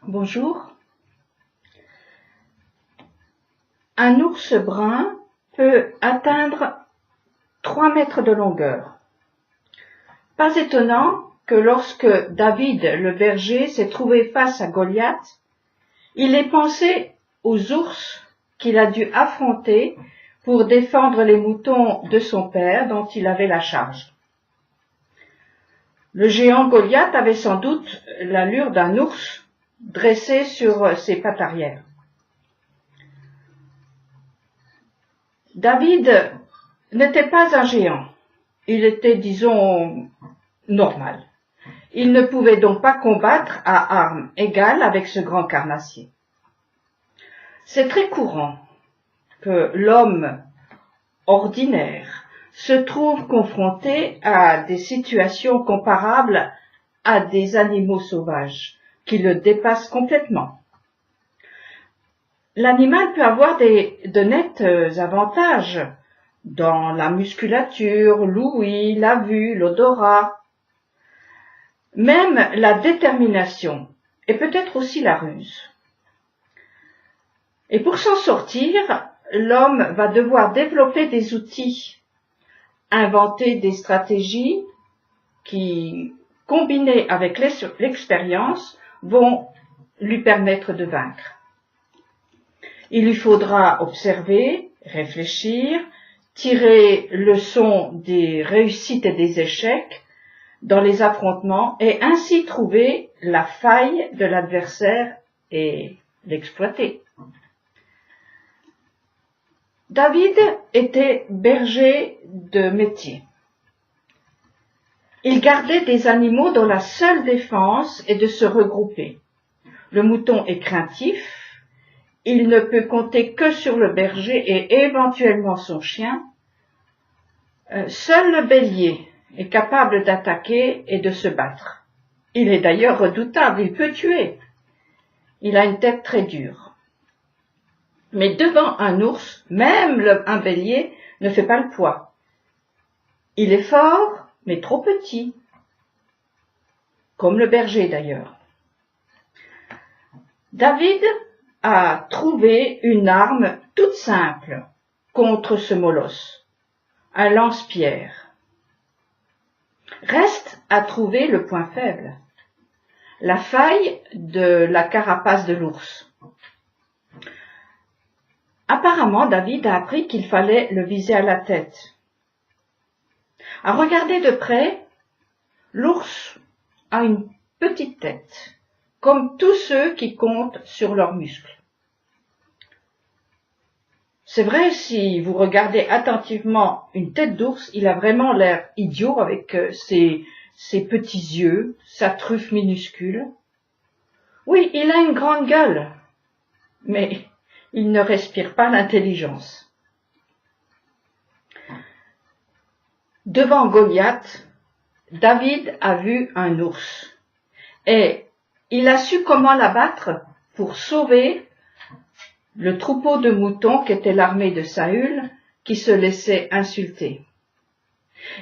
Bonjour. Un ours brun peut atteindre 3 mètres de longueur. Pas étonnant que lorsque David le berger s'est trouvé face à Goliath, il ait pensé aux ours qu'il a dû affronter pour défendre les moutons de son père dont il avait la charge. Le géant Goliath avait sans doute l'allure d'un ours dressé sur ses pattes arrière. David n'était pas un géant, il était, disons, normal. Il ne pouvait donc pas combattre à armes égales avec ce grand carnassier. C'est très courant que l'homme ordinaire se trouve confronté à des situations comparables à des animaux sauvages qui le dépassent complètement. L'animal peut avoir de nets avantages dans la musculature, l'ouïe, la vue, l'odorat, même la détermination et peut-être aussi la ruse. Et pour s'en sortir, l'homme va devoir développer des outils, inventer des stratégies qui, combinées avec l'expérience, vont lui permettre de vaincre. Il lui faudra observer, réfléchir, tirer leçon des réussites et des échecs dans les affrontements et ainsi trouver la faille de l'adversaire et l'exploiter. David était berger de métier. Il gardait des animaux dont la seule défense est de se regrouper. Le mouton est craintif, il ne peut compter que sur le berger et éventuellement son chien. Seul le bélier est capable d'attaquer et de se battre. Il est d'ailleurs redoutable, il peut tuer. Il a une tête très dure. Mais devant un ours, même un bélier ne fait pas le poids. Il est fort, mais trop petit. Comme le berger d'ailleurs. David a trouvé une arme toute simple contre ce molosse, un lance-pierre. Reste à trouver le point faible, la faille de la carapace de l'ours. Apparemment, David a appris qu'il fallait le viser à la tête. À regarder de près, l'ours a une petite tête, comme tous ceux qui comptent sur leurs muscles. C'est vrai, si vous regardez attentivement une tête d'ours, il a vraiment l'air idiot avec ses petits yeux, sa truffe minuscule. Oui, il a une grande gueule, mais il ne respire pas l'intelligence. Devant Goliath, David a vu un ours et il a su comment l'abattre pour sauver le troupeau de moutons qu'était l'armée de Saül qui se laissait insulter.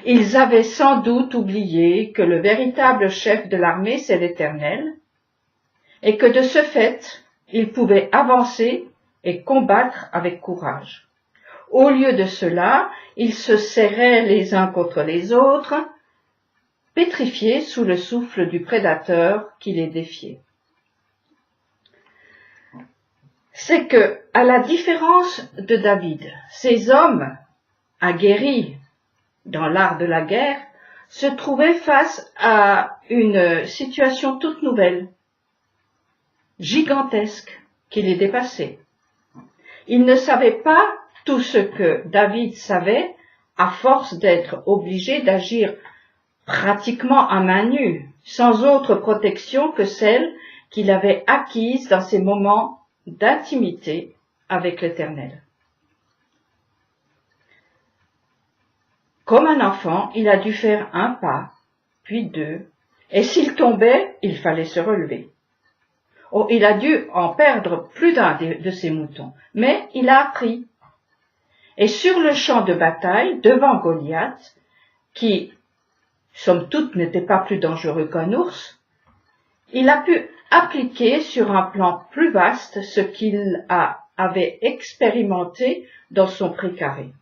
Ils avaient sans doute oublié que le véritable chef de l'armée, c'est l'Éternel, et que de ce fait, ils pouvaient avancer et combattre avec courage. Au lieu de cela, ils se serraient les uns contre les autres, pétrifiés sous le souffle du prédateur qui les défiait. C'est que, à la différence de David, ces hommes, aguerris dans l'art de la guerre, se trouvaient face à une situation toute nouvelle, gigantesque, qui les dépassait. Ils ne savaient pas tout ce que David savait à force d'être obligé d'agir pratiquement à main nue, sans autre protection que celle qu'il avait acquise dans ces moments d'intimité avec l'Éternel. Comme un enfant, il a dû faire un pas, puis deux, et s'il tombait, il fallait se relever. Oh, il a dû en perdre plus d'un de ses moutons, mais il a appris. Et sur le champ de bataille, devant Goliath, qui, somme toute, n'était pas plus dangereux qu'un ours, il a pu appliquer sur un plan plus vaste ce qu'il avait expérimenté dans son précaré.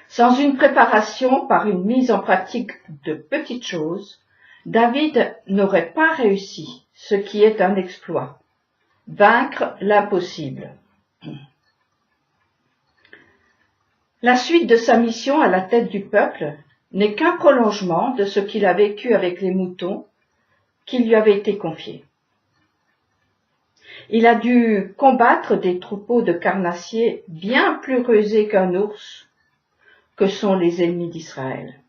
Sans une préparation par une mise en pratique de petites choses, David n'aurait pas réussi, ce qui est un exploit, vaincre l'impossible. La suite de sa mission à la tête du peuple n'est qu'un prolongement de ce qu'il a vécu avec les moutons qui lui avaient été confiés. Il a dû combattre des troupeaux de carnassiers bien plus rusés qu'un ours, que sont les ennemis d'Israël.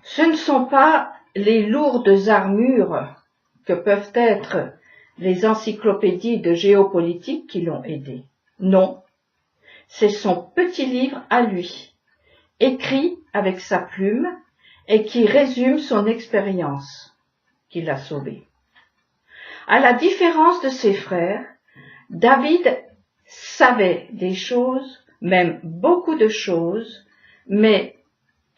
Ce ne sont pas les lourdes armures que peuvent être les encyclopédies de géopolitique qui l'ont aidé. Non, c'est son petit livre à lui, écrit avec sa plume et qui résume son expérience, qui l'a sauvé. À la différence de ses frères, David savait des choses, même beaucoup de choses, mais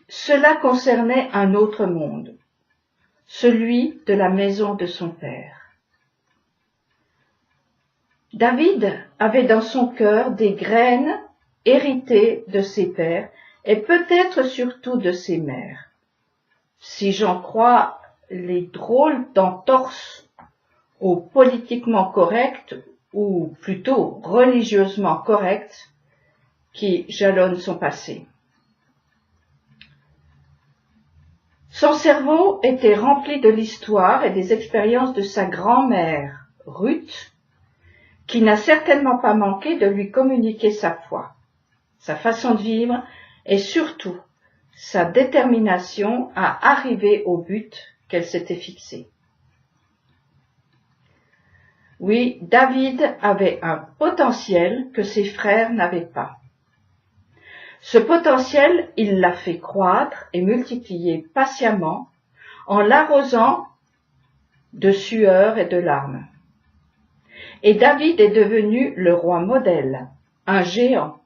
cela concernait un autre monde, celui de la maison de son père. David avait dans son cœur des graines héritées de ses pères et peut-être surtout de ses mères. Si j'en crois les drôles d'entorses au politiquement correct ou plutôt religieusement correct qui jalonnent son passé. Son cerveau était rempli de l'histoire et des expériences de sa grand-mère, Ruth, qui n'a certainement pas manqué de lui communiquer sa foi, sa façon de vivre et surtout sa détermination à arriver au but qu'elle s'était fixé. Oui, David avait un potentiel que ses frères n'avaient pas. Ce potentiel, il l'a fait croître et multiplier patiemment en l'arrosant de sueur et de larmes. Et David est devenu le roi modèle, un géant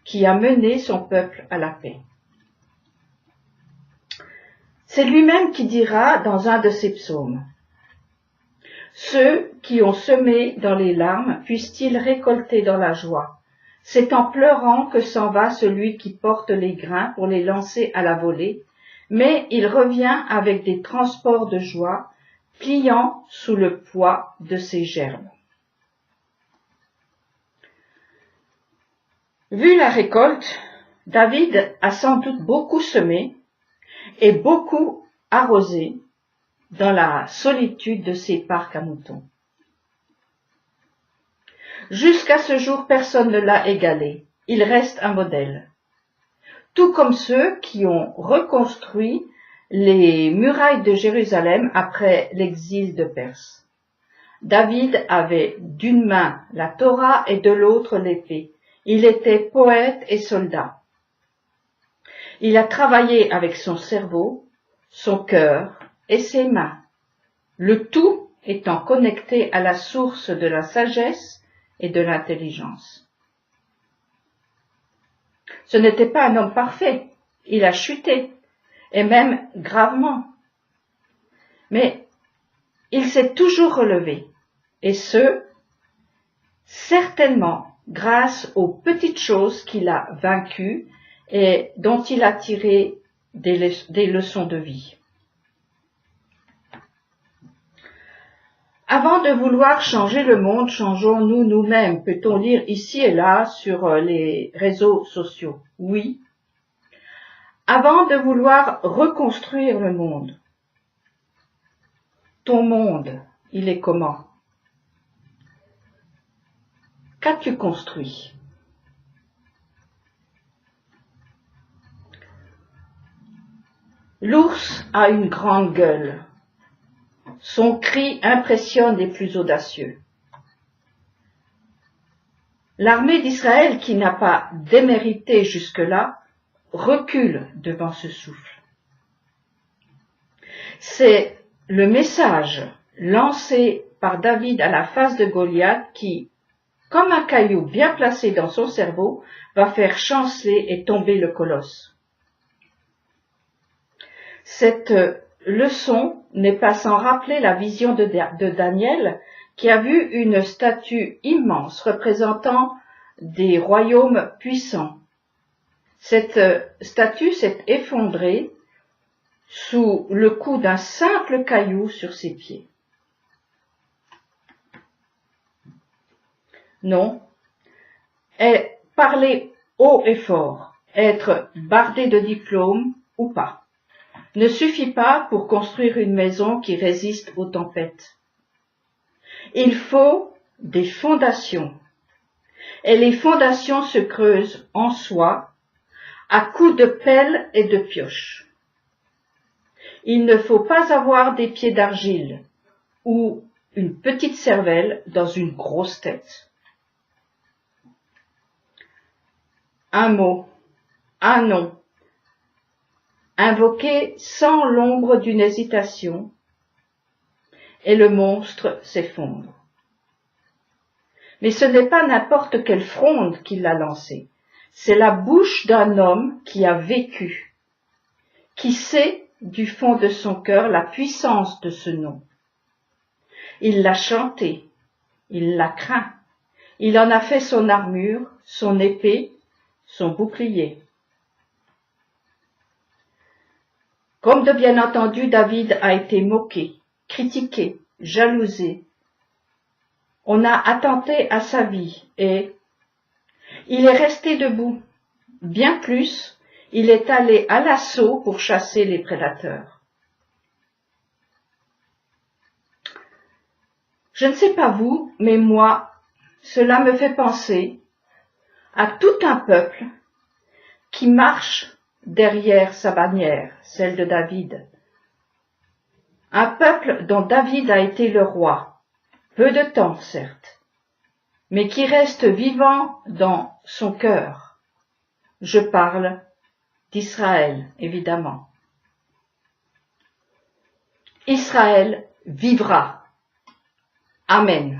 qui a mené son peuple à la paix. C'est lui-même qui dira dans un de ses psaumes: « Ceux qui ont semé dans les larmes puissent-ils récolter dans la joie? C'est en pleurant que s'en va celui qui porte les grains pour les lancer à la volée, mais il revient avec des transports de joie, pliant sous le poids de ses gerbes. » Vu la récolte, David a sans doute beaucoup semé et beaucoup arrosé dans la solitude de ses parcs à moutons. Jusqu'à ce jour, personne ne l'a égalé. Il reste un modèle. Tout comme ceux qui ont reconstruit les murailles de Jérusalem après l'exil de Perse. David avait d'une main la Torah et de l'autre l'épée. Il était poète et soldat. Il a travaillé avec son cerveau, son cœur et ses mains, le tout étant connecté à la source de la sagesse et de l'intelligence. Ce n'était pas un homme parfait, il a chuté, et même gravement. Mais il s'est toujours relevé, et ce, certainement grâce aux petites choses qu'il a vaincues et dont il a tiré des leçons de vie. Avant de vouloir changer le monde, changeons-nous nous-mêmes, peut-on lire ici et là sur les réseaux sociaux. Oui. Avant de vouloir reconstruire le monde, ton monde, il est comment? Qu'as-tu construit? L'ours a une grande gueule. Son cri impressionne les plus audacieux. L'armée d'Israël, qui n'a pas démérité jusque-là, recule devant ce souffle. C'est le message lancé par David à la face de Goliath qui, comme un caillou bien placé dans son cerveau, va faire chanceler et tomber le colosse. Cette leçon n'est pas sans rappeler la vision de Daniel, qui a vu une statue immense représentant des royaumes puissants. Cette statue s'est effondrée sous le coup d'un simple caillou sur ses pieds. Non, parler haut et fort, être bardé de diplômes ou pas, ne suffit pas pour construire une maison qui résiste aux tempêtes. Il faut des fondations, et les fondations se creusent en soi à coups de pelle et de pioche. Il ne faut pas avoir des pieds d'argile ou une petite cervelle dans une grosse tête. Un mot, un nom, invoqué sans l'ombre d'une hésitation, et le monstre s'effondre. Mais ce n'est pas n'importe quelle fronde qui l'a lancé, c'est la bouche d'un homme qui a vécu, qui sait du fond de son cœur la puissance de ce nom. Il l'a chanté, il l'a craint, il en a fait son armure, son épée, son bouclier. Comme de bien entendu, David a été moqué, critiqué, jalousé. On a attenté à sa vie et il est resté debout. Bien plus, il est allé à l'assaut pour chasser les prédateurs. Je ne sais pas vous, mais moi, cela me fait penser à tout un peuple qui marche derrière sa bannière, celle de David. Un peuple dont David a été le roi, peu de temps certes, mais qui reste vivant dans son cœur. Je parle d'Israël, évidemment. Israël vivra. Amen.